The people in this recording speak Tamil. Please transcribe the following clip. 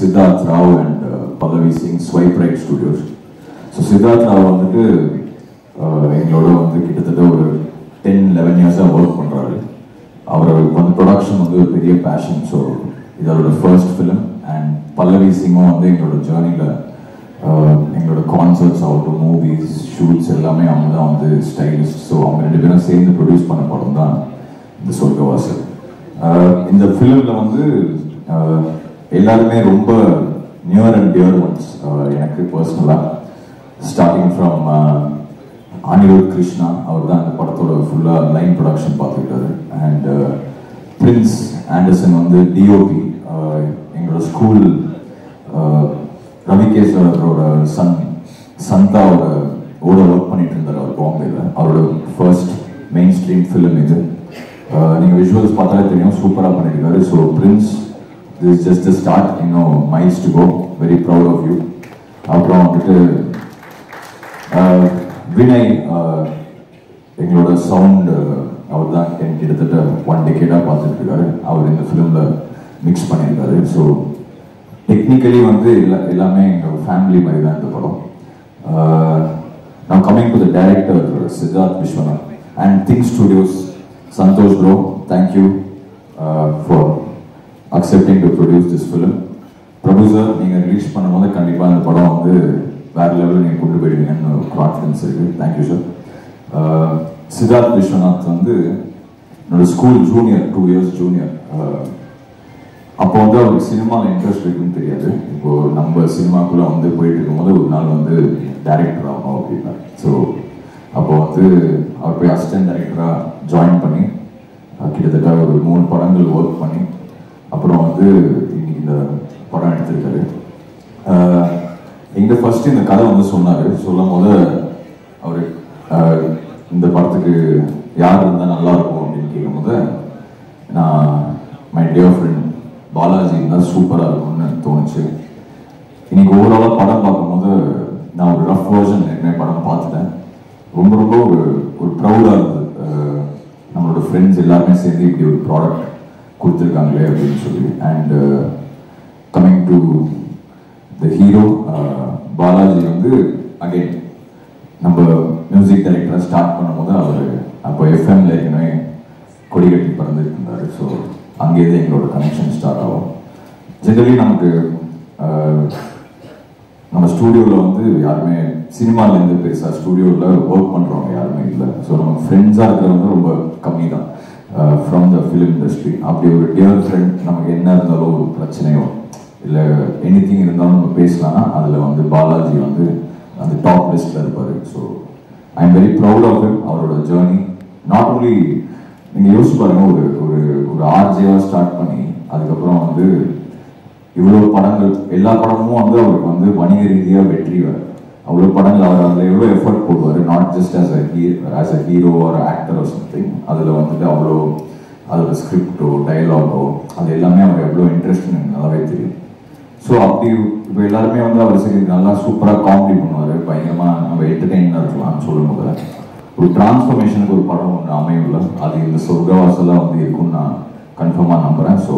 Siddharth Rao and Pallavi Singh, Swipe Right Studios. So Siddharth Rao வந்துட்டு எங்களோட வந்து கிட்டத்தட்ட ஒரு 10-11 இயர்ஸாக ஒர்க் பண்ணுறாரு. அவருக்கு வந்து ப்ரொடக்ஷன் வந்து ஒரு பெரிய பேஷன். ஸோ இது அவரோட ஃபர்ஸ்ட் ஃபிலிம். அண்ட் பல்லவி சிங்கும் வந்து எங்களோட ஜேர்னியில் எங்களோட கான்சர்ட்ஸ் ஆகட்டும், மூவிஸ், ஷூட்ஸ் எல்லாமே அவங்க தான் வந்து ஸ்டைலிஸ்ட். ஸோ அவங்க 2 பேரும் சேர்ந்து ப்ரொடியூஸ் பண்ண படம் தான் இந்த சொர்க்கவாசல். இந்த ஃபிலிமில் வந்து எல்லாருமே ரொம்ப நியர் அண்ட் டியர் ஒன்ஸ் எனக்கு பர்சனலாக. ஸ்டார்டிங் ஃப்ரம் அனிருத் கிருஷ்ணா, அவர் தான் இந்த படத்தோட ஃபுல்லாக லைன் ப்ரொடக்ஷன் பார்த்துக்கிட்டாரு. அண்ட் பிரின்ஸ் ஆண்டர்சன் வந்து டிஓபி, எங்களோட ஸ்கூல் ரவிகேஸ்வரோட சந்தாவோட ஒர்க் பண்ணிட்டு இருந்தார் அவர் பாம்பேல. அவரோட ஃபர்ஸ்ட் மெயின் ஸ்ட்ரீம் ஃபிலிம் இது. நீங்கள் விஷுவல்ஸ் பார்த்தாலே தெரியும், சூப்பராக பண்ணியிருக்காரு. So Prince, this is just the start, miles to go. Very proud of you. அப்புறம் வந்துட்டு வினய், எங்களோட சவுண்ட் அவர் தான் கிட்டத்தட்ட 1 decade பார்த்துட்டு இருக்காரு. அவர் இந்த ஃபிலிமில் மிக்ஸ் பண்ணியிருக்காரு. ஸோ டெக்னிக்கலி வந்து எல்லாமே எங்கள் ஃபேமிலி மாதிரி தான் இந்த படம். நான் coming to the director Siddharth Viswanath and Think Studios. Santhosh bro, thank you for accepting to produce this film. Prabhu sir, நீங்கள் ரிலீஸ் பண்ணும்போது கண்டிப்பாக இந்த படம் வந்து வேறு லெவலில் நீங்கள் கொண்டு போயிடுவீங்கன்னு கான்ஃபிடன்ஸ் இருக்குது. Thank you sir. சித்தார்த் விஸ்வநாத் வந்து என்னோட ஸ்கூல் ஜூனியர், 2 years ஜூனியர். அப்போ வந்து அவருக்கு சினிமாவில் இன்ட்ரெஸ்ட் இருக்குன்னு தெரியாது. இப்போது நம்ம சினிமாக்குள்ளே வந்து போயிட்டு இருக்கும்போது ஒரு நாள் வந்து டைரக்டர் ஆகணும் அப்படின்னா. ஸோ அப்போ வந்து அவர் போய் அசிஸ்டன்ட் டைரக்டராக ஜாயின் பண்ணி கிட்டத்தட்ட ஒரு 3 படங்கள் ஒர்க் பண்ணி அப்புறம் வந்து இன்னைக்கு இந்த படம் எடுத்திருக்காரு. எங்க ஃபர்ஸ்ட் இந்த கதை வந்து சொன்னார். சொல்லும் போது அவர் இந்த படத்துக்கு யார் இருந்தால் நல்லா இருக்கும் அப்படின்னு கேட்கும் போது நான் மை டியர் ஃப்ரெண்ட் பாலாஜி இருந்தால் சூப்பராக இருக்கும்னு தோணுச்சு. இன்னைக்கு ஓவராலாக படம் பார்க்கும்போது நான் ஒரு ரஃப் வேர்ஷன் ஏற்கனவே படம் பார்த்துட்டேன். ரொம்ப ரொம்ப ஒரு ப்ரௌடாக இருந்தது. நம்மளோட ஃப்ரெண்ட்ஸ் எல்லாருமே சேர்ந்து இப்படி ஒரு ப்ராடக்ட் கொடுத்துருக்காங்களே அப்படின்னு சொல்லி. And coming to the hero Balaji வந்து அகைன் நம்ம மியூசிக் டைரக்டராக ஸ்டார்ட் பண்ணும்போது அவர் அப்போ எஃப்எம்ல ஏற்கனவே கொடி கட்டி பறந்துட்டு இருந்தார். ஸோ அங்கேருந்து எங்களோட கனெக்ஷன் ஸ்டார்ட் ஆகும். ஜென்ரலி நமக்கு நம்ம ஸ்டூடியோவில் வந்து யாருமே சினிமாலேருந்து பெருசாக ஸ்டூடியோவில் ஒர்க் பண்ணுறவங்க யாருமே இல்லை. ஸோ நம்ம ஃப்ரெண்ட்ஸாக இருக்கிறவங்க ரொம்ப கம்மி தான் ஃப்ரம் த ஃபிலிம் இண்டஸ்ட்ரி. அப்படி ஒரு டியர் ஃப்ரெண்ட் நமக்கு என்ன இருந்தாலும் ஒரு பிரச்சனையோ இல்லை எனிதிங் இருந்தாலும் நம்ம பேசலாம்னா அதில் வந்து பாலாஜி வந்து அந்த டாப் லிஸ்ட்டில் இருப்பார். So I am very proud of him. அவரோட ஜேர்னி நாட் ஓன்லி நீங்கள் யோசிச்சு பாருங்கள், ஒரு ஆர்ஜியாக ஸ்டார்ட் பண்ணி அதுக்கப்புறம் வந்து இவ்வளோ படங்கள், எல்லா படமும் வந்து அவருக்கு வந்து வணிக ரீதியாக வெற்றி வர அவ்வளோ படங்கள் அவர் அதில் எவ்வளோ எஃபர்ட் போடுவார். Not just as a hero R actor or something. அதில் வந்துட்டு அவ்வளோ அதோட ஸ்கிரிப்டோ டயலாகோ அது எல்லாமே அவர் எவ்வளோ இன்ட்ரெஸ்ட்னு எனக்கு நல்லாவே தெரியும். ஸோ அப்படி இப்போ எல்லாருமே வந்து அவர் சரி நல்லா சூப்பராக காமெடி பண்ணுவார், பயங்கரமாக நம்ம என்டர்டெயினாக இருக்கலாம்னு சொல்லும் போது ஒரு டிரான்ஸ்ஃபர்மேஷனுக்கு ஒரு படம் ஒன்று அமையும்ல, அது இந்த சொர்க்கவாசலாக வந்து இருக்கும்னு நான் கன்ஃபார்மாக நம்புகிறேன். ஸோ